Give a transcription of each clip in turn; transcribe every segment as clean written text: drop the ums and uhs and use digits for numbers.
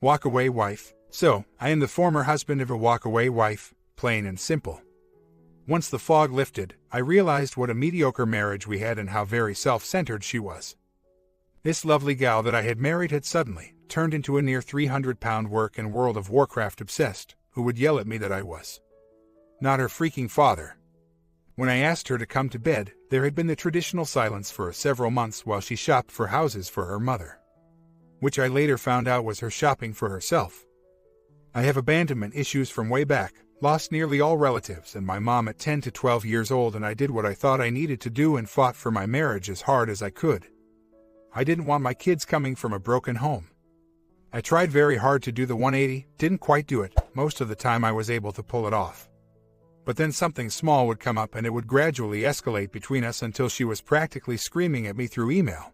Walk-away wife. So, I am the former husband of a walk-away wife, plain and simple. Once the fog lifted, I realized what a mediocre marriage we had and how very self-centered she was. This lovely gal that I had married had suddenly turned into a near 300-pound work and World of Warcraft obsessed, who would yell at me that I was not her freaking father. When I asked her to come to bed, there had been the traditional silence for several months while she shopped for houses for her mother, which I later found out was her shopping for herself. I have abandonment issues from way back, lost nearly all relatives and my mom at 10 to 12 years old, and I did what I thought I needed to do and fought for my marriage as hard as I could. I didn't want my kids coming from a broken home. I tried very hard to do the 180, didn't quite do it. Most of the time I was able to pull it off. But then something small would come up and it would gradually escalate between us until she was practically screaming at me through email.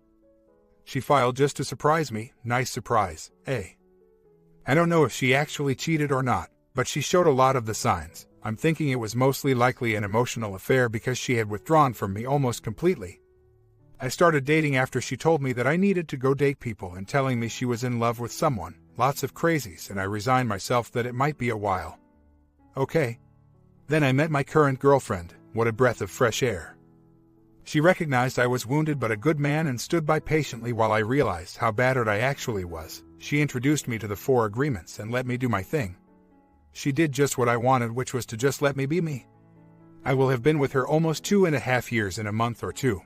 She filed just to surprise me. Nice surprise, eh? I don't know if she actually cheated or not, but she showed a lot of the signs. I'm thinking it was mostly likely an emotional affair because she had withdrawn from me almost completely. I started dating after she told me that I needed to go date people and telling me she was in love with someone, lots of crazies, and I resigned myself that it might be a while. Okay. Then I met my current girlfriend. What a breath of fresh air. She recognized I was wounded but a good man and stood by patiently while I realized how battered I actually was. She introduced me to the 4 agreements and let me do my thing. She did just what I wanted, which was to just let me be me. I will have been with her almost 2.5 years in a month or two.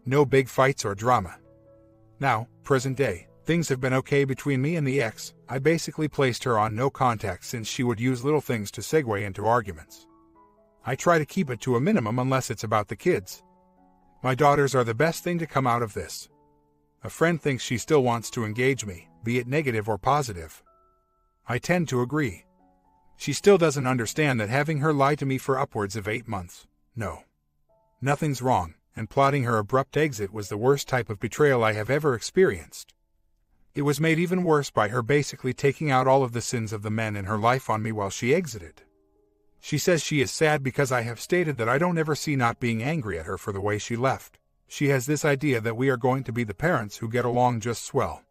No big fights or drama. Now, present day, things have been okay between me and the ex. I basically placed her on no contact since she would use little things to segue into arguments. I try to keep it to a minimum unless it's about the kids. My daughters are the best thing to come out of this. A friend thinks she still wants to engage me, be it negative or positive. I tend to agree. She still doesn't understand that having her lie to me for upwards of 8 months, no, nothing's wrong, and plotting her abrupt exit was the worst type of betrayal I have ever experienced. It was made even worse by her basically taking out all of the sins of the men in her life on me while she exited. She says she is sad because I have stated that I don't ever see not being angry at her for the way she left. She has this idea that we are going to be the parents who get along just swell.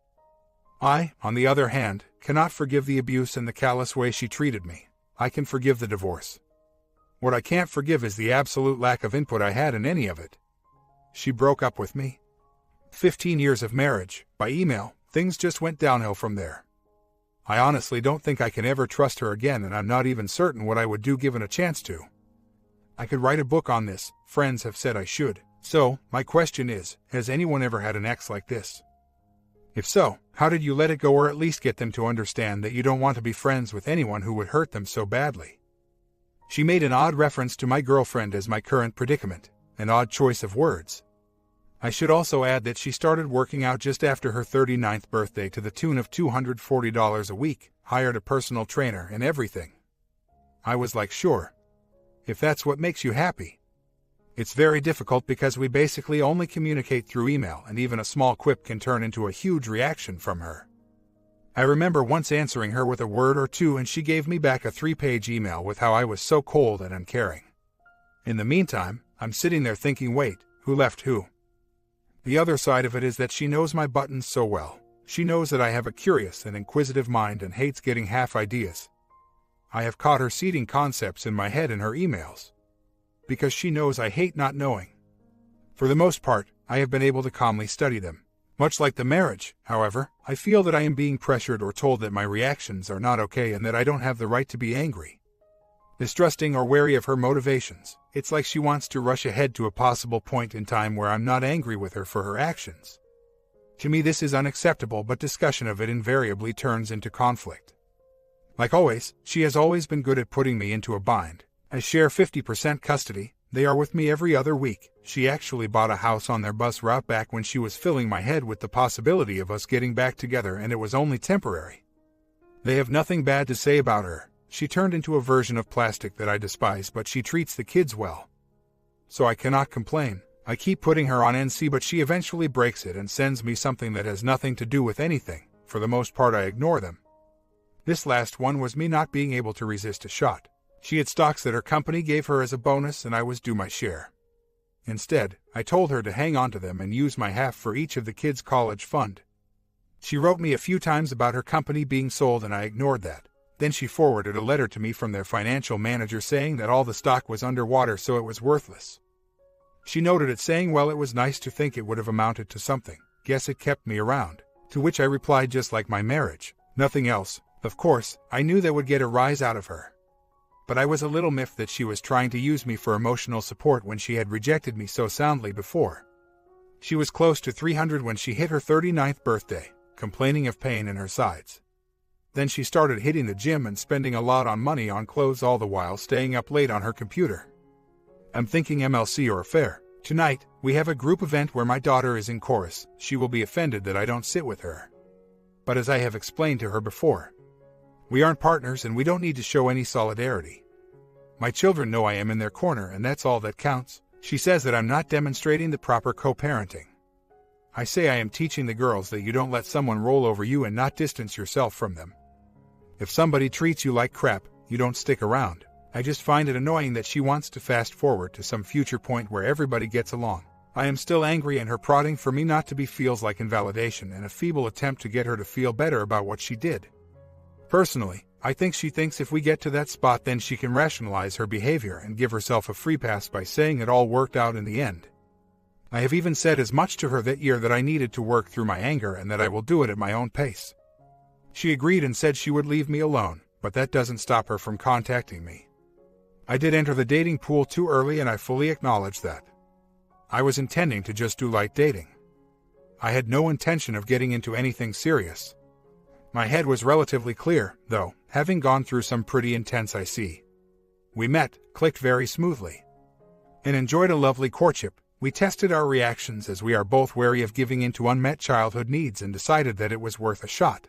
I, on the other hand, cannot forgive the abuse and the callous way she treated me. I can forgive the divorce. What I can't forgive is the absolute lack of input I had in any of it. She broke up with me. 15 years of marriage, by email, things just went downhill from there. I honestly don't think I can ever trust her again, and I'm not even certain what I would do given a chance to. I could write a book on this, friends have said I should. So, my question is, has anyone ever had an ex like this? If so, how did you let it go, or at least get them to understand that you don't want to be friends with anyone who would hurt them so badly? She made an odd reference to my girlfriend as my current predicament, an odd choice of words. I should also add that she started working out just after her 39th birthday to the tune of $240 a week, hired a personal trainer and everything. I was like, sure. If that's what makes you happy. It's very difficult because we basically only communicate through email, and even a small quip can turn into a huge reaction from her. I remember once answering her with a word or two and she gave me back a 3-page email with how I was so cold and uncaring. In the meantime, I'm sitting there thinking, wait, who left who? The other side of it is that she knows my buttons so well. She knows that I have a curious and inquisitive mind and hates getting half ideas. I have caught her seeding concepts in my head in her emails. Because she knows I hate not knowing. For the most part, I have been able to calmly study them. Much like the marriage, however, I feel that I am being pressured or told that my reactions are not okay and that I don't have the right to be angry. Distrusting or wary of her motivations, it's like she wants to rush ahead to a possible point in time where I'm not angry with her for her actions. To me, this is unacceptable, but discussion of it invariably turns into conflict. Like always, she has always been good at putting me into a bind. I share 50% custody. They are with me every other week. She actually bought a house on their bus route back when she was filling my head with the possibility of us getting back together, and it was only temporary. They have nothing bad to say about her. She turned into a version of plastic that I despise, but she treats the kids well. So I cannot complain. I keep putting her on NC, but she eventually breaks it and sends me something that has nothing to do with anything. For the most part, I ignore them. This last one was me not being able to resist a shot. She had stocks that her company gave her as a bonus, and I was due my share. Instead, I told her to hang on to them and use my half for each of the kids' college fund. She wrote me a few times about her company being sold and I ignored that. Then she forwarded a letter to me from their financial manager saying that all the stock was underwater so it was worthless. She noted it saying, well, it was nice to think it would have amounted to something. Guess it kept me around. To which I replied, just like my marriage. Nothing else. Of course, I knew that would get a rise out of her. But I was a little miffed that she was trying to use me for emotional support when she had rejected me so soundly before. She was close to 300 when she hit her 39th birthday, complaining of pain in her sides. Then she started hitting the gym and spending a lot on money on clothes, all the while staying up late on her computer. I'm thinking MLC or affair. Tonight, we have a group event where my daughter is in chorus. She will be offended that I don't sit with her. But as I have explained to her before, we aren't partners and we don't need to show any solidarity. My children know I am in their corner and that's all that counts. She says that I'm not demonstrating the proper co-parenting. I say I am teaching the girls that you don't let someone roll over you and not distance yourself from them. If somebody treats you like crap, you don't stick around. I just find it annoying that she wants to fast forward to some future point where everybody gets along. I am still angry, and her prodding for me not to be feels like invalidation and a feeble attempt to get her to feel better about what she did. Personally, I think she thinks if we get to that spot then she can rationalize her behavior and give herself a free pass by saying it all worked out in the end. I have even said as much to her that year that I needed to work through my anger and that I will do it at my own pace. She agreed and said she would leave me alone, but that doesn't stop her from contacting me. I did enter the dating pool too early and I fully acknowledge that. I was intending to just do light dating. I had no intention of getting into anything serious. My head was relatively clear, though, having gone through some pretty intense IC. We met, clicked very smoothly, and enjoyed a lovely courtship. We tested our reactions as we are both wary of giving in to unmet childhood needs and decided that it was worth a shot.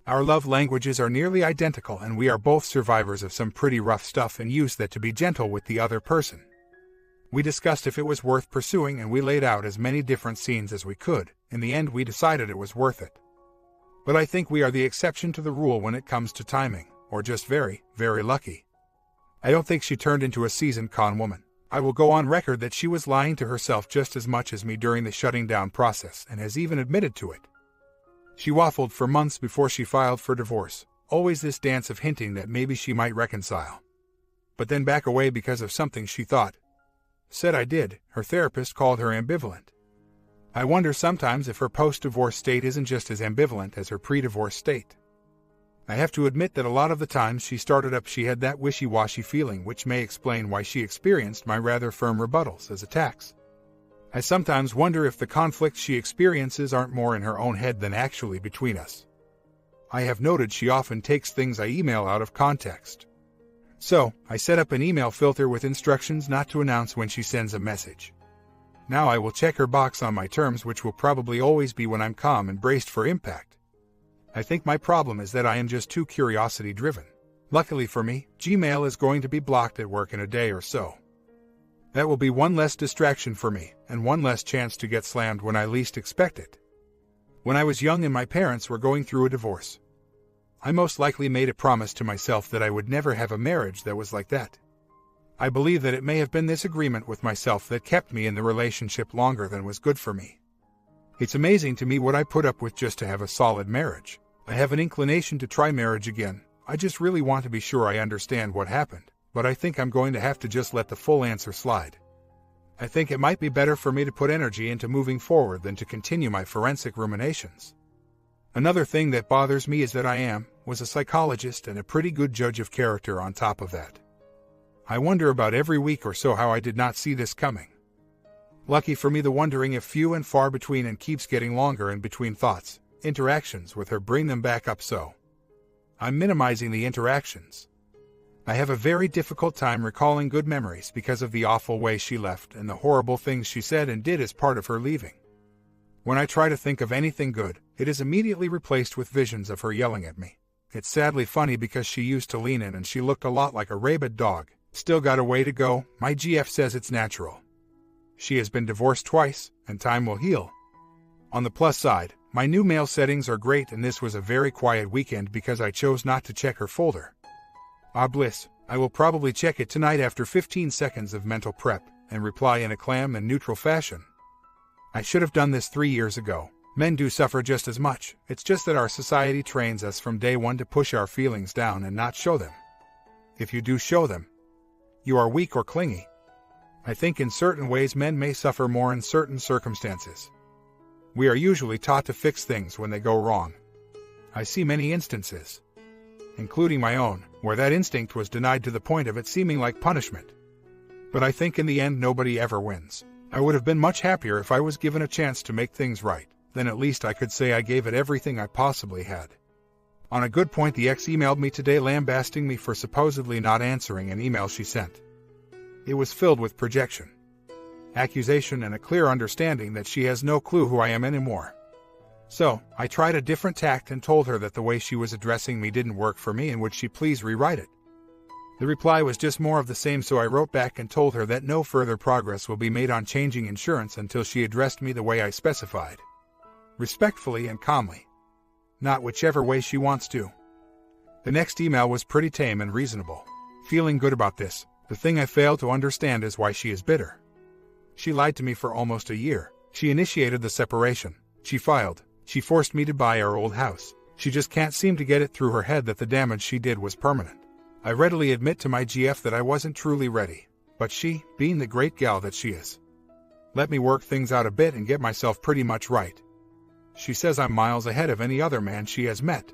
Our love languages are nearly identical and we are both survivors of some pretty rough stuff and use that to be gentle with the other person. We discussed if it was worth pursuing and we laid out as many different scenes as we could. In the end we decided it was worth it. But I think we are the exception to the rule when it comes to timing, or just very, very lucky. I don't think she turned into a seasoned con woman. I will go on record that she was lying to herself just as much as me during the shutting down process and has even admitted to it. She waffled for months before she filed for divorce, always this dance of hinting that maybe she might reconcile. But then back away because of something she thought. Said I did. Her therapist called her ambivalent. I wonder sometimes if her post-divorce state isn't just as ambivalent as her pre-divorce state. I have to admit that a lot of the times she started up she had that wishy-washy feeling, which may explain why she experienced my rather firm rebuttals as attacks. I sometimes wonder if the conflicts she experiences aren't more in her own head than actually between us. I have noted she often takes things I email out of context. So, I set up an email filter with instructions not to announce when she sends a message. Now I will check her box on my terms, which will probably always be when I'm calm and braced for impact. I think my problem is that I am just too curiosity-driven. Luckily for me, Gmail is going to be blocked at work in a day or so. That will be one less distraction for me, and one less chance to get slammed when I least expect it. When I was young and my parents were going through a divorce, I most likely made a promise to myself that I would never have a marriage that was like that. I believe that it may have been this agreement with myself that kept me in the relationship longer than was good for me. It's amazing to me what I put up with just to have a solid marriage. I have an inclination to try marriage again. I just really want to be sure I understand what happened, but I think I'm going to have to just let the full answer slide. I think it might be better for me to put energy into moving forward than to continue my forensic ruminations. Another thing that bothers me is that I was a psychologist and a pretty good judge of character on top of that. I wonder about every week or so how I did not see this coming. Lucky for me, the wondering is few and far between and keeps getting longer in between thoughts. Interactions with her bring them back up, so I'm minimizing the interactions. I have a very difficult time recalling good memories because of the awful way she left and the horrible things she said and did as part of her leaving. When I try to think of anything good, it is immediately replaced with visions of her yelling at me. It's sadly funny because she used to lean in and she looked a lot like a rabid dog. Still got a way to go. My GF says it's natural. She has been divorced twice, and time will heal. On the plus side, my new mail settings are great and this was a very quiet weekend because I chose not to check her folder. Ah bliss, I will probably check it tonight after 15 seconds of mental prep, and reply in a calm and neutral fashion. I should have done this 3 years ago. Men do suffer just as much. It's just that our society trains us from day one to push our feelings down and not show them. If you do show them, you are weak or clingy. I think in certain ways men may suffer more in certain circumstances. We are usually taught to fix things when they go wrong. I see many instances, including my own, where that instinct was denied to the point of it seeming like punishment. But I think in the end nobody ever wins. I would have been much happier if I was given a chance to make things right. Then at least I could say I gave it everything I possibly had. On a good point, the ex emailed me today lambasting me for supposedly not answering an email she sent. It was filled with projection, accusation, and a clear understanding that she has no clue who I am anymore. So, I tried a different tact and told her that the way she was addressing me didn't work for me and would she please rewrite it. The reply was just more of the same, so I wrote back and told her that no further progress will be made on changing insurance until she addressed me the way I specified. Respectfully and calmly. Not whichever way she wants to. The next email was pretty tame and reasonable. Feeling good about this, the thing I fail to understand is why she is bitter. She lied to me for almost a year. She initiated the separation. She filed. She forced me to buy our old house. She just can't seem to get it through her head that the damage she did was permanent. I readily admit to my GF that I wasn't truly ready. But she, being the great gal that she is, let me work things out a bit and get myself pretty much right. She says I'm miles ahead of any other man she has met.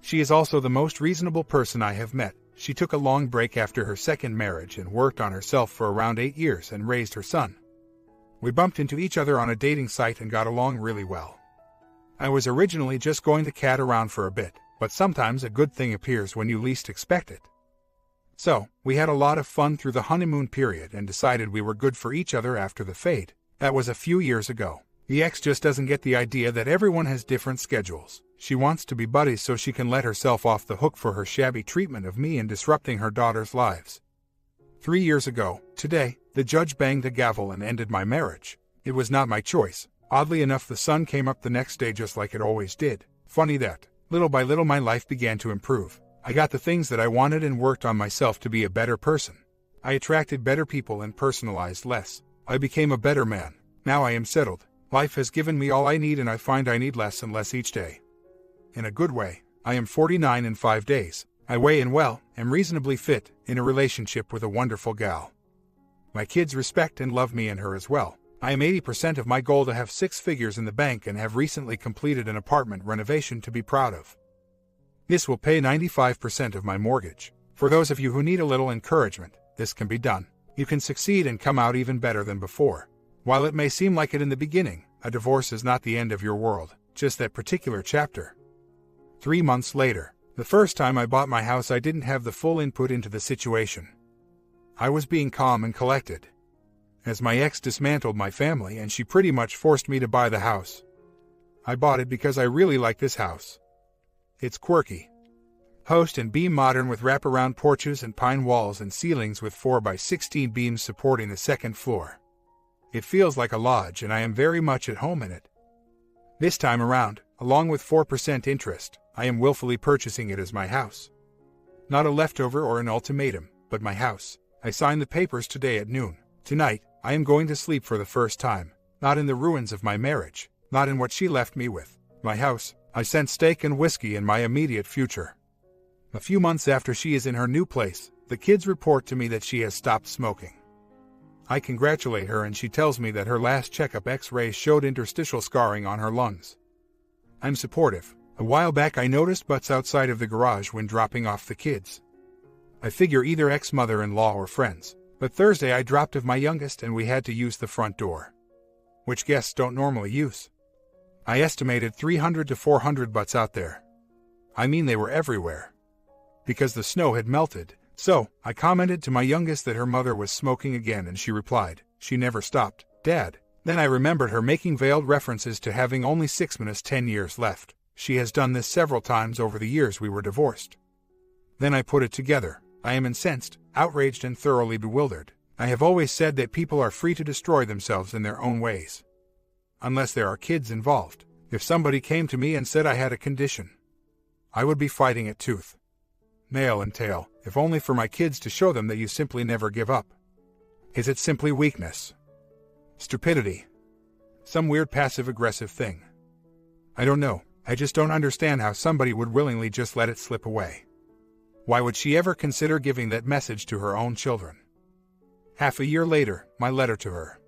She is also the most reasonable person I have met. She took a long break after her second marriage and worked on herself for around 8 years and raised her son. We bumped into each other on a dating site and got along really well. I was originally just going to cat around for a bit, but sometimes a good thing appears when you least expect it. So, we had a lot of fun through the honeymoon period and decided we were good for each other after the fade. That was a few years ago. The ex just doesn't get the idea that everyone has different schedules. She wants to be buddies so she can let herself off the hook for her shabby treatment of me and disrupting her daughter's lives. 3 years ago, today, the judge banged a gavel and ended my marriage. It was not my choice. Oddly enough, the sun came up the next day just like it always did. Funny that, little by little my life began to improve. I got the things that I wanted and worked on myself to be a better person. I attracted better people and personalized less. I became a better man. Now I am settled. Life has given me all I need and I find I need less and less each day. In a good way. I am 49 in 5 days. I weigh in well, am reasonably fit, in a relationship with a wonderful gal. My kids respect and love me and her as well. I am 80% of my goal to have 6 figures in the bank and have recently completed an apartment renovation to be proud of. This will pay 95% of my mortgage. For those of you who need a little encouragement, this can be done. You can succeed and come out even better than before. While it may seem like it in the beginning, a divorce is not the end of your world, just that particular chapter. 3 months later, the first time I bought my house I didn't have the full input into the situation. I was being calm and collected, as my ex dismantled my family and she pretty much forced me to buy the house. I bought it because I really like this house. It's quirky. Post and beam modern with wraparound porches and pine walls and ceilings with 4x16 beams supporting the second floor. It feels like a lodge and I am very much at home in it. This time around, along with 4% interest, I am willfully purchasing it as my house. Not a leftover or an ultimatum, but my house. I signed the papers today at noon. Tonight, I am going to sleep for the first time. Not in the ruins of my marriage. Not in what she left me with. My house. I sent steak and whiskey in my immediate future. A few months after she is in her new place, the kids report to me that she has stopped smoking. I congratulate her and she tells me that her last checkup X-rays showed interstitial scarring on her lungs. I'm supportive. A while back I noticed butts outside of the garage when dropping off the kids. I figure either ex-mother-in-law or friends. But Thursday I dropped off my youngest and we had to use the front door, which guests don't normally use. I estimated 300 to 400 butts out there. I mean they were everywhere. Because the snow had melted. So, I commented to my youngest that her mother was smoking again and she replied, "She never stopped, Dad." Then I remembered her making veiled references to having only 6-10 years left. She has done this several times over the years we were divorced. Then I put it together. I am incensed, outraged and thoroughly bewildered. I have always said that people are free to destroy themselves in their own ways. Unless there are kids involved. If somebody came to me and said I had a condition, I would be fighting it tooth, nail and tail, if only for my kids to show them that you simply never give up. Is it simply weakness? Stupidity? Some weird passive-aggressive thing? I don't know, I just don't understand how somebody would willingly just let it slip away. Why would she ever consider giving that message to her own children? Half a year later, my letter to her.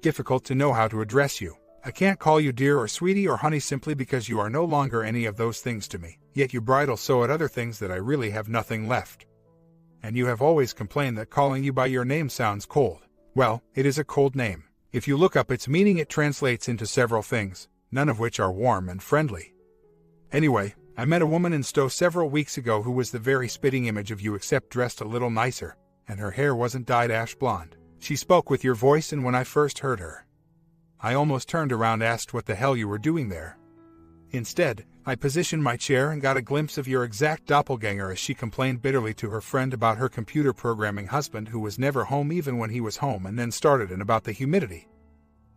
Difficult to know how to address you. I can't call you dear or sweetie or honey simply because you are no longer any of those things to me, yet you bridle so at other things that I really have nothing left. And you have always complained that calling you by your name sounds cold. Well, it is a cold name. If you look up its meaning, it translates into several things, none of which are warm and friendly. Anyway, I met a woman in Stowe several weeks ago who was the very spitting image of you except dressed a little nicer, and her hair wasn't dyed ash blonde. She spoke with your voice, and when I first heard her, I almost turned around and asked what the hell you were doing there. Instead, I positioned my chair and got a glimpse of your exact doppelganger as she complained bitterly to her friend about her computer programming husband who was never home even when he was home, and then started in about the humidity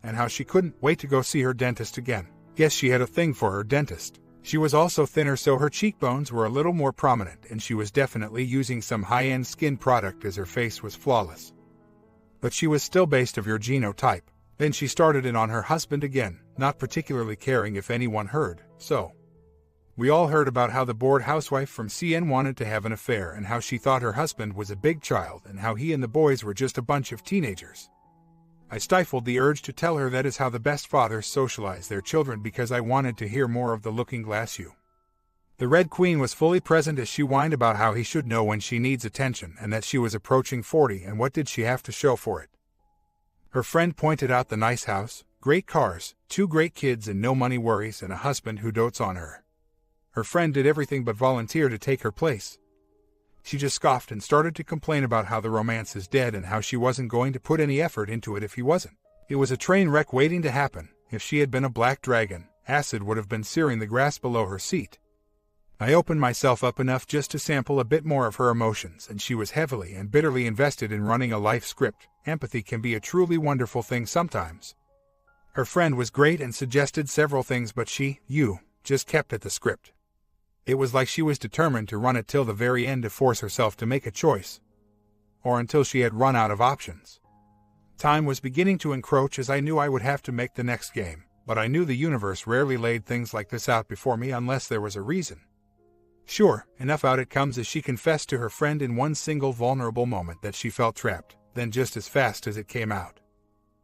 and how she couldn't wait to go see her dentist again. Guess she had a thing for her dentist. She was also thinner, so her cheekbones were a little more prominent, and she was definitely using some high-end skin product as her face was flawless. But she was still based of your genotype. Then she started in on her husband again, not particularly caring if anyone heard, so. We all heard about how the bored housewife from CN wanted to have an affair and how she thought her husband was a big child and how he and the boys were just a bunch of teenagers. I stifled the urge to tell her that is how the best fathers socialize their children because I wanted to hear more of the looking glass you. The Red Queen was fully present as she whined about how he should know when she needs attention and that she was approaching 40 and what did she have to show for it. Her friend pointed out the nice house, great cars, 2 great kids and no money worries and a husband who dotes on her. Her friend did everything but volunteer to take her place. She just scoffed and started to complain about how the romance is dead and how she wasn't going to put any effort into it if he wasn't. It was a train wreck waiting to happen. If she had been a black dragon, acid would have been searing the grass below her seat. I opened myself up enough just to sample a bit more of her emotions, and she was heavily and bitterly invested in running a life script. Empathy can be a truly wonderful thing sometimes. Her friend was great and suggested several things, but you, just kept at the script. It was like she was determined to run it till the very end to force herself to make a choice. Or until she had run out of options. Time was beginning to encroach as I knew I would have to make the next game, but I knew the universe rarely laid things like this out before me unless there was a reason. Sure, enough out it comes as she confessed to her friend in one single vulnerable moment that she felt trapped, then just as fast as it came out,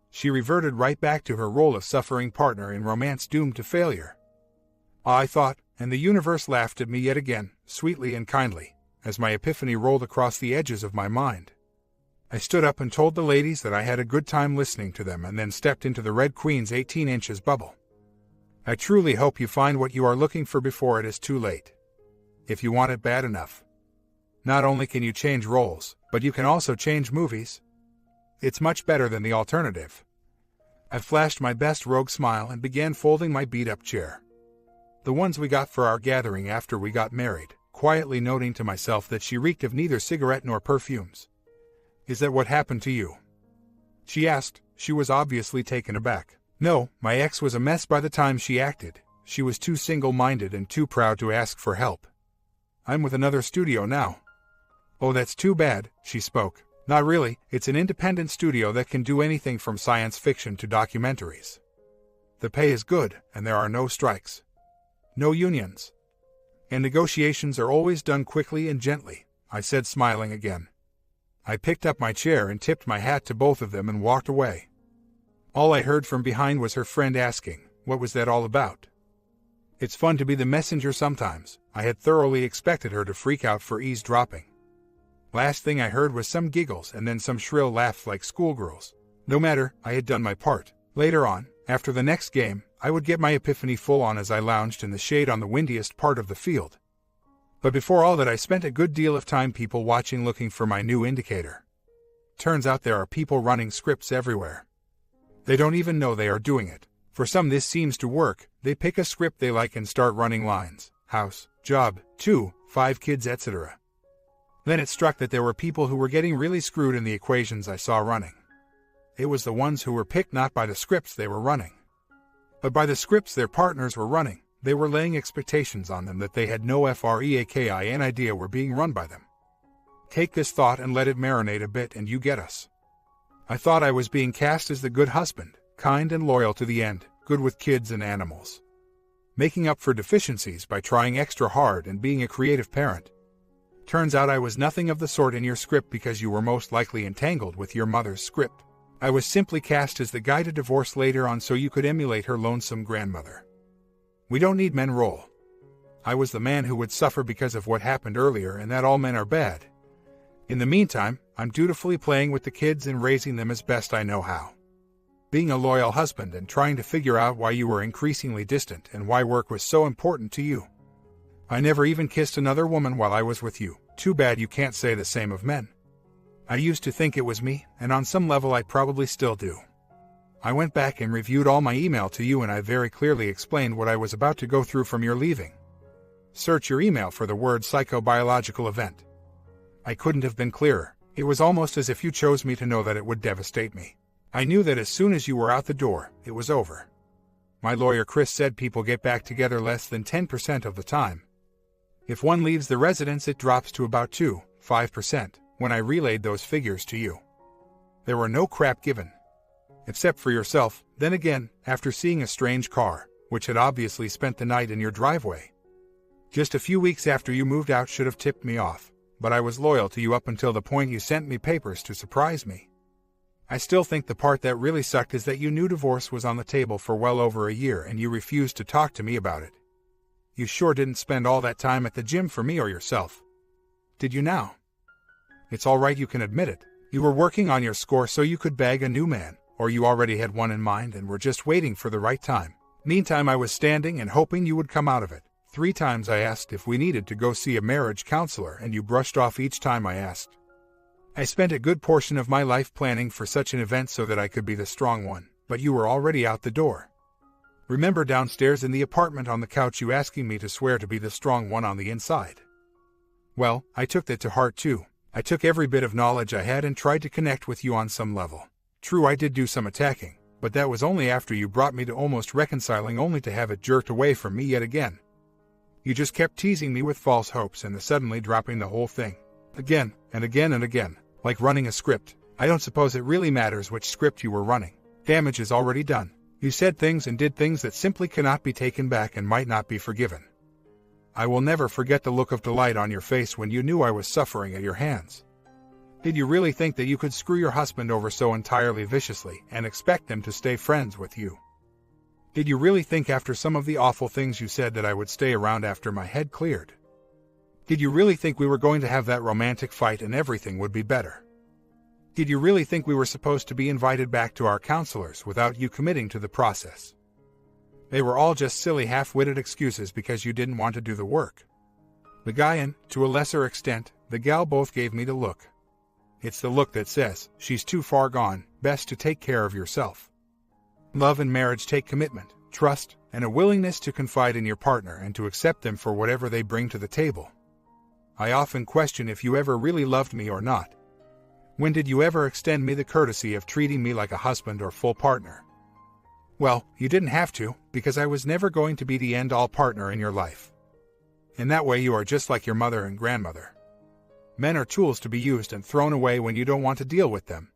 she reverted right back to her role of suffering partner in romance doomed to failure. I thought, and the universe laughed at me yet again, sweetly and kindly, as my epiphany rolled across the edges of my mind. I stood up and told the ladies that I had a good time listening to them and then stepped into the Red Queen's 18 inches bubble. I truly hope you find what you are looking for before it is too late. If you want it bad enough. Not only can you change roles, but you can also change movies. It's much better than the alternative. I flashed my best rogue smile and began folding my beat-up chair. The ones we got for our gathering after we got married, quietly noting to myself that she reeked of neither cigarette nor perfumes. Is that what happened to you? She asked. She was obviously taken aback. No, my ex was a mess by the time she acted. She was too single-minded and too proud to ask for help. I'm with another studio now. Oh, that's too bad, she spoke. Not really, it's an independent studio that can do anything from science fiction to documentaries. The pay is good, and there are no strikes. No unions. And negotiations are always done quickly and gently, I said, smiling again. I picked up my chair and tipped my hat to both of them and walked away. All I heard from behind was her friend asking, what was that all about? It's fun to be the messenger sometimes. I had thoroughly expected her to freak out for eavesdropping. Last thing I heard was some giggles and then some shrill laughs like schoolgirls. No matter, I had done my part. Later on, after the next game, I would get my epiphany full on as I lounged in the shade on the windiest part of the field. But before all that, I spent a good deal of time people watching looking for my new indicator. Turns out there are people running scripts everywhere. They don't even know they are doing it. For some this seems to work. They pick a script they like and start running lines. House, job, 2, 5 kids, etc. Then it struck that there were people who were getting really screwed in the equations I saw running. It was the ones who were picked not by the scripts they were running, but by the scripts their partners were running. They were laying expectations on them that they had no freaking idea were being run by them. Take this thought and let it marinate a bit and you get us. I thought I was being cast as the good husband, kind and loyal to the end, good with kids and animals. making up for deficiencies by trying extra hard and being a creative parent. Turns out I was nothing of the sort in your script because you were most likely entangled with your mother's script. I was simply cast as the guy to divorce later on so you could emulate her lonesome grandmother. We don't need men role. I was the man who would suffer because of what happened earlier and that all men are bad. In the meantime, I'm dutifully playing with the kids and raising them as best I know how. Being a loyal husband and trying to figure out why you were increasingly distant and why work was so important to you. I never even kissed another woman while I was with you. Too bad you can't say the same of men. I used to think it was me, and on some level I probably still do. I went back and reviewed all my email to you and I very clearly explained what I was about to go through from your leaving. Search your email for the word psychobiological event. I couldn't have been clearer. It was almost as if you chose me to know that it would devastate me. I knew that as soon as you were out the door, it was over. My lawyer Chris said people get back together less than 10% of the time. If one leaves the residence, it drops to about 5% when I relayed those figures to you. There were no crap given. Except for yourself, then again, after seeing a strange car, which had obviously spent the night in your driveway. Just a few weeks after you moved out should have tipped me off, but I was loyal to you up until the point you sent me papers to surprise me. I still think the part that really sucked is that you knew divorce was on the table for well over a year and you refused to talk to me about it. You sure didn't spend all that time at the gym for me or yourself. Did you now? It's all right, you can admit it. You were working on your score so you could bag a new man, or you already had one in mind and were just waiting for the right time. Meantime, I was standing and hoping you would come out of it. 3 times I asked if we needed to go see a marriage counselor and you brushed off each time I asked. I spent a good portion of my life planning for such an event so that I could be the strong one, but you were already out the door. Remember downstairs in the apartment on the couch you asking me to swear to be the strong one on the inside? Well, I took that to heart too. I took every bit of knowledge I had and tried to connect with you on some level. True, I did do some attacking, but that was only after you brought me to almost reconciling only to have it jerked away from me yet again. You just kept teasing me with false hopes and suddenly dropping the whole thing. Again, and again and again, like running a script. I don't suppose it really matters which script you were running. Damage is already done. You said things and did things that simply cannot be taken back and might not be forgiven. I will never forget the look of delight on your face when you knew I was suffering at your hands. Did you really think that you could screw your husband over so entirely viciously and expect them to stay friends with you? Did you really think after some of the awful things you said that I would stay around after my head cleared? Did you really think we were going to have that romantic fight and everything would be better? Did you really think we were supposed to be invited back to our counselors without you committing to the process? They were all just silly half-witted excuses because you didn't want to do the work. The guy and, to a lesser extent, the gal both gave me the look. It's the look that says, she's too far gone, best to take care of yourself. Love and marriage take commitment, trust, and a willingness to confide in your partner and to accept them for whatever they bring to the table. I often question if you ever really loved me or not. When did you ever extend me the courtesy of treating me like a husband or full partner? Well, you didn't have to, because I was never going to be the end-all partner in your life. In that way you are just like your mother and grandmother. Men are tools to be used and thrown away when you don't want to deal with them.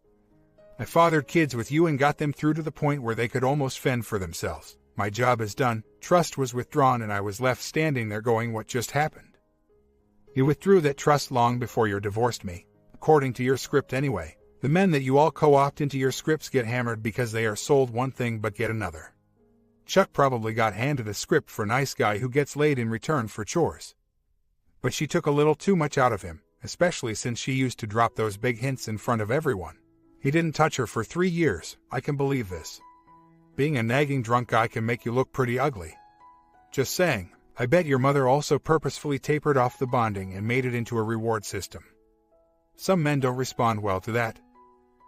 I fathered kids with you and got them through to the point where they could almost fend for themselves. My job is done, trust was withdrawn and I was left standing there going, what just happened? You withdrew that trust long before you divorced me, according to your script anyway. The men that you all co-opt into your scripts get hammered because they are sold one thing but get another. Chuck probably got handed a script for nice guy who gets laid in return for chores. But she took a little too much out of him, especially since she used to drop those big hints in front of everyone. He didn't touch her for 3 years, I can believe this. Being a nagging drunk guy can make you look pretty ugly. Just saying, I bet your mother also purposefully tapered off the bonding and made it into a reward system. Some men don't respond well to that.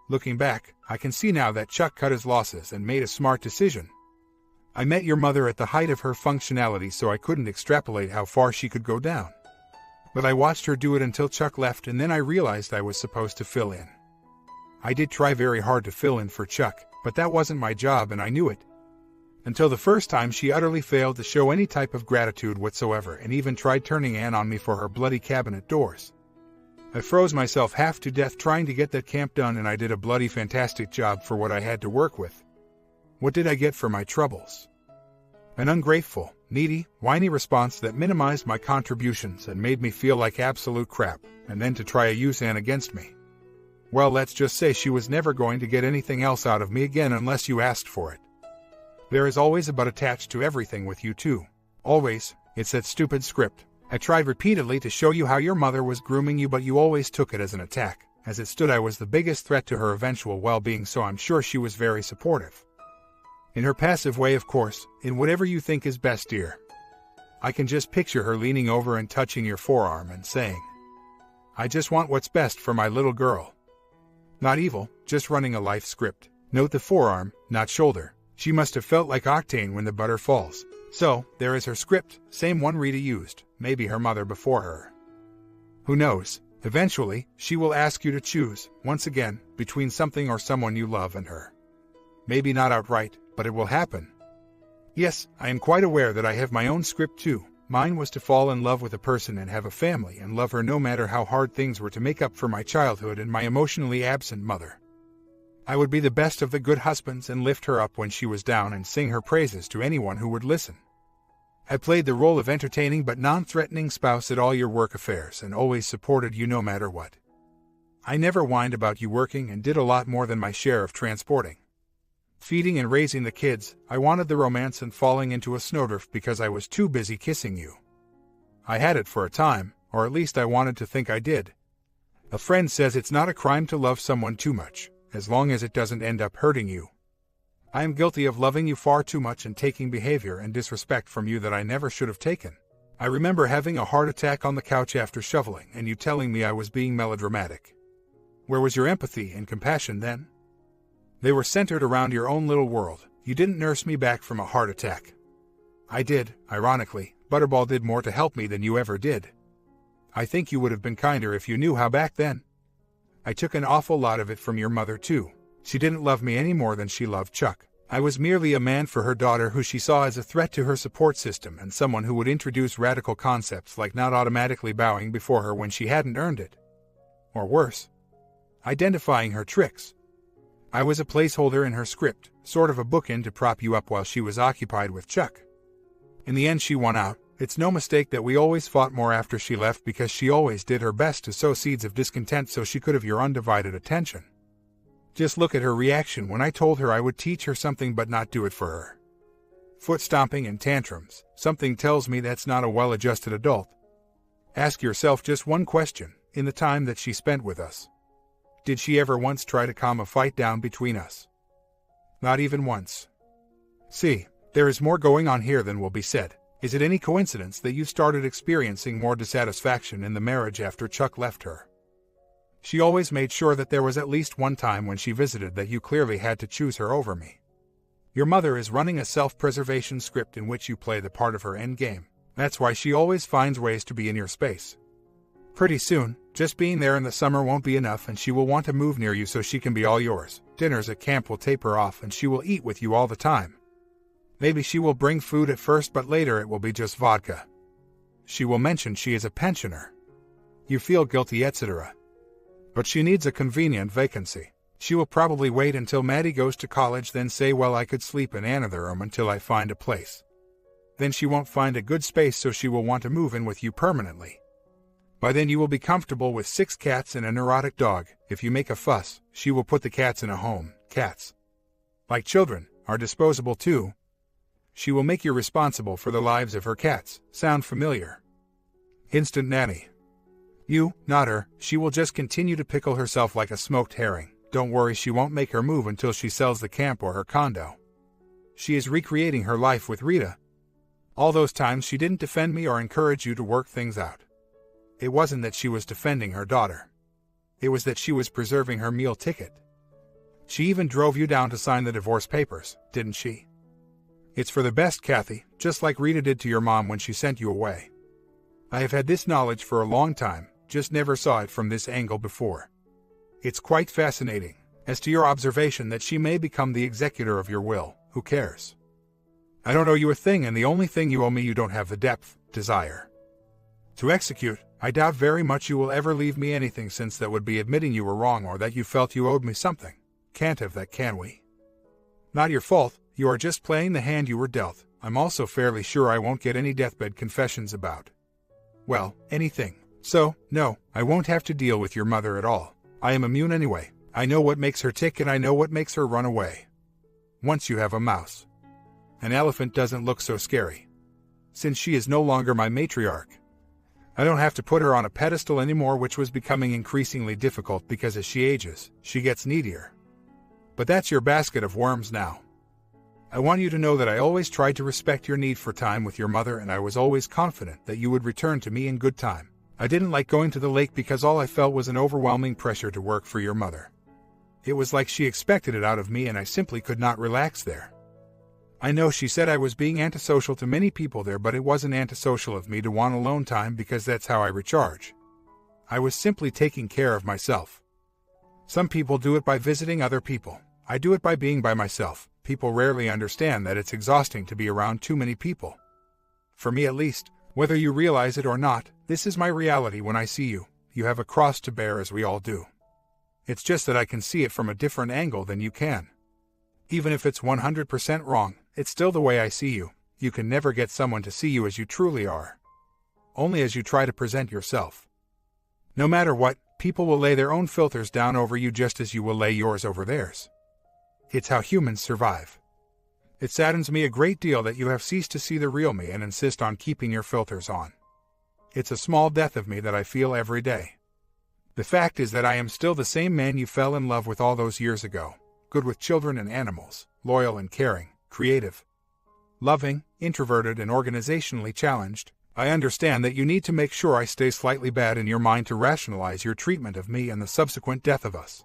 Looking back, I can see now that Chuck cut his losses and made a smart decision. I met your mother at the height of her functionality, so I couldn't extrapolate how far she could go down. But I watched her do it until Chuck left, and then I realized I was supposed to fill in. I did try very hard to fill in for Chuck, but that wasn't my job and I knew it. Until the first time she utterly failed to show any type of gratitude whatsoever and even tried turning Ann on me for her bloody cabinet doors. I froze myself half to death trying to get that camp done, and I did a bloody fantastic job for what I had to work with. What did I get for my troubles? An ungrateful, needy, whiny response that minimized my contributions and made me feel like absolute crap, and then to try to use Anne against me. Well, let's just say she was never going to get anything else out of me again unless you asked for it. There is always a but attached to everything with you too. Always. It's that stupid script. I tried repeatedly to show you how your mother was grooming you, but you always took it as an attack. As it stood, I was the biggest threat to her eventual well-being, so I'm sure she was very supportive. In her passive way, of course, in whatever you think is best, dear. I can just picture her leaning over and touching your forearm and saying, "I just want what's best for my little girl." Not evil, just running a life script. Note the forearm, not shoulder. She must have felt like octane when the butter falls. So, there is her script, same one Rita used, maybe her mother before her. Who knows? Eventually, she will ask you to choose, once again, between something or someone you love and her. Maybe not outright, but it will happen. Yes, I am quite aware that I have my own script too. Mine was to fall in love with a person and have a family and love her no matter how hard things were, to make up for my childhood and my emotionally absent mother. I would be the best of the good husbands and lift her up when she was down and sing her praises to anyone who would listen. I played the role of entertaining but non-threatening spouse at all your work affairs and always supported you no matter what. I never whined about you working and did a lot more than my share of transporting. Feeding and raising the kids, I wanted the romance and falling into a snowdrift because I was too busy kissing you. I had it for a time, or at least I wanted to think I did. A friend says it's not a crime to love someone too much, as long as it doesn't end up hurting you. I am guilty of loving you far too much and taking behavior and disrespect from you that I never should have taken. I remember having a heart attack on the couch after shoveling and you telling me I was being melodramatic. Where was your empathy and compassion then? They were centered around your own little world. You didn't nurse me back from a heart attack. I did, ironically. Butterball did more to help me than you ever did. I think you would have been kinder if you knew how back then. I took an awful lot of it from your mother too. She didn't love me any more than she loved Chuck. I was merely a man for her daughter who she saw as a threat to her support system and someone who would introduce radical concepts like not automatically bowing before her when she hadn't earned it. Or worse, identifying her tricks. I was a placeholder in her script, sort of a bookend to prop you up while she was occupied with Chuck. In the end she won out. It's no mistake that we always fought more after she left because she always did her best to sow seeds of discontent so she could have your undivided attention. Just look at her reaction when I told her I would teach her something but not do it for her. Foot stomping and tantrums. Something tells me that's not a well-adjusted adult. Ask yourself just one question, in the time that she spent with us. Did she ever once try to calm a fight down between us? Not even once. See, there is more going on here than will be said. Is it any coincidence that you started experiencing more dissatisfaction in the marriage after Chuck left her? She always made sure that there was at least one time when she visited that you clearly had to choose her over me. Your mother is running a self-preservation script in which you play the part of her endgame. That's why she always finds ways to be in your space. Pretty soon, just being there in the summer won't be enough and she will want to move near you so she can be all yours. Dinners at camp will taper off and she will eat with you all the time. Maybe she will bring food at first, but later it will be just vodka. She will mention she is a pensioner. You feel guilty, etc. But she needs a convenient vacancy. She will probably wait until Maddie goes to college, then say, well, I could sleep in another room until I find a place. Then she won't find a good space, so she will want to move in with you permanently. By then you will be comfortable with 6 cats and a neurotic dog. If you make a fuss, she will put the cats in a home. Cats, like children, are disposable too. She will make you responsible for the lives of her cats. Sound familiar? Instant nanny. You, not her. She will just continue to pickle herself like a smoked herring. Don't worry, she won't make her move until she sells the camp or her condo. She is recreating her life with Rita. All those times she didn't defend me or encourage you to work things out. It wasn't that she was defending her daughter. It was that she was preserving her meal ticket. She even drove you down to sign the divorce papers, didn't she? It's for the best, Kathy, just like Rita did to your mom when she sent you away. I have had this knowledge for a long time, just never saw it from this angle before. It's quite fascinating. As to your observation that she may become the executor of your will, who cares? I don't owe you a thing, and the only thing you owe me you don't have the depth, desire to execute. I doubt very much you will ever leave me anything, since that would be admitting you were wrong or that you felt you owed me something. Can't have that, can we? Not your fault, you are just playing the hand you were dealt. I'm also fairly sure I won't get any deathbed confessions about, well, anything. So, no, I won't have to deal with your mother at all. I am immune anyway. I know what makes her tick and I know what makes her run away. Once you have a mouse. An elephant doesn't look so scary. Since she is no longer my matriarch, I don't have to put her on a pedestal anymore, which was becoming increasingly difficult because as she ages, she gets needier. But that's your basket of worms now. I want you to know that I always tried to respect your need for time with your mother, and I was always confident that you would return to me in good time. I didn't like going to the lake because all I felt was an overwhelming pressure to work for your mother. It was like she expected it out of me and I simply could not relax there. I know she said I was being antisocial to many people there, but it wasn't antisocial of me to want alone time because that's how I recharge. I was simply taking care of myself. Some people do it by visiting other people. I do it by being by myself. People rarely understand that it's exhausting to be around too many people. For me at least, whether you realize it or not, this is my reality when I see you. You have a cross to bear as we all do. It's just that I can see it from a different angle than you can. Even if it's 100% wrong, it's still the way I see you. You can never get someone to see you as you truly are. Only as you try to present yourself. No matter what, people will lay their own filters down over you just as you will lay yours over theirs. It's how humans survive. It saddens me a great deal that you have ceased to see the real me and insist on keeping your filters on. It's a small death of me that I feel every day. The fact is that I am still the same man you fell in love with all those years ago. Good with children and animals, loyal and caring, creative, loving, introverted and organizationally challenged. I understand that you need to make sure I stay slightly bad in your mind to rationalize your treatment of me and the subsequent death of us.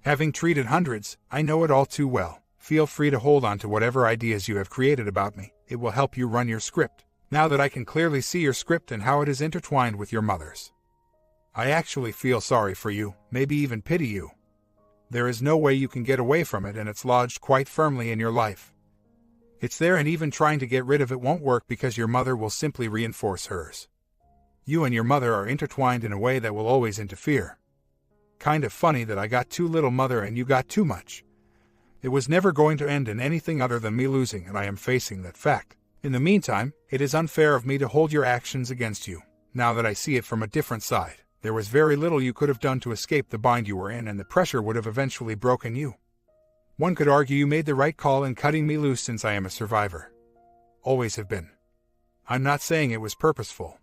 Having treated hundreds, I know it all too well. Feel free to hold on to whatever ideas you have created about me. It will help you run your script, now that I can clearly see your script and how it is intertwined with your mother's. I actually feel sorry for you, maybe even pity you. There is no way you can get away from it, and it's lodged quite firmly in your life. It's there, and even trying to get rid of it won't work because your mother will simply reinforce hers. You and your mother are intertwined in a way that will always interfere. Kind of funny that I got too little, mother, and you got too much. It was never going to end in anything other than me losing, and I am facing that fact. In the meantime, it is unfair of me to hold your actions against you. Now that I see it from a different side, there was very little you could have done to escape the bind you were in, and the pressure would have eventually broken you. One could argue you made the right call in cutting me loose, since I am a survivor. Always have been. I'm not saying it was purposeful,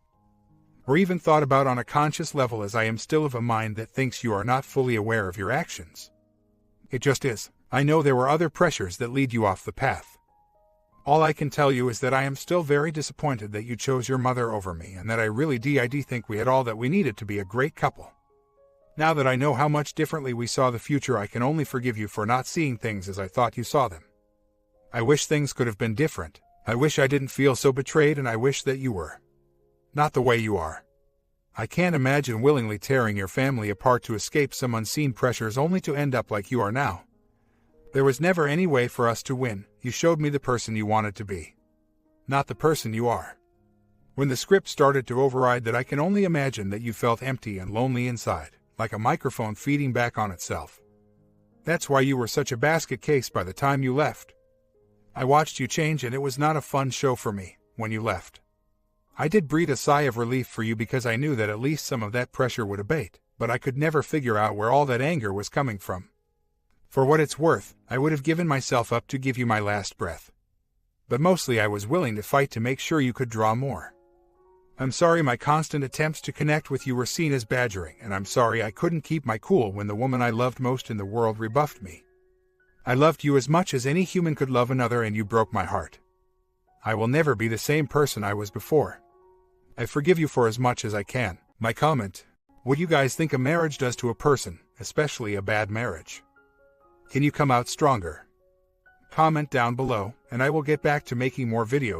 or even thought about on a conscious level, as I am still of a mind that thinks you are not fully aware of your actions. It just is. I know there were other pressures that lead you off the path. All I can tell you is that I am still very disappointed that you chose your mother over me, and that I really did think we had all that we needed to be a great couple. Now that I know how much differently we saw the future, I can only forgive you for not seeing things as I thought you saw them. I wish things could have been different. I wish I didn't feel so betrayed, and I wish that you were not the way you are. I can't imagine willingly tearing your family apart to escape some unseen pressures only to end up like you are now. There was never any way for us to win. You showed me the person you wanted to be, not the person you are. When the script started to override that, I can only imagine that you felt empty and lonely inside, like a microphone feeding back on itself. That's why you were such a basket case by the time you left. I watched you change, and it was not a fun show for me when you left. I did breathe a sigh of relief for you because I knew that at least some of that pressure would abate, but I could never figure out where all that anger was coming from. For what it's worth, I would have given myself up to give you my last breath. But mostly I was willing to fight to make sure you could draw more. I'm sorry my constant attempts to connect with you were seen as badgering, and I'm sorry I couldn't keep my cool when the woman I loved most in the world rebuffed me. I loved you as much as any human could love another, and you broke my heart. I will never be the same person I was before. I forgive you for as much as I can. My comment: what do you guys think a marriage does to a person, especially a bad marriage? Can you come out stronger? Comment down below, and I will get back to making more videos.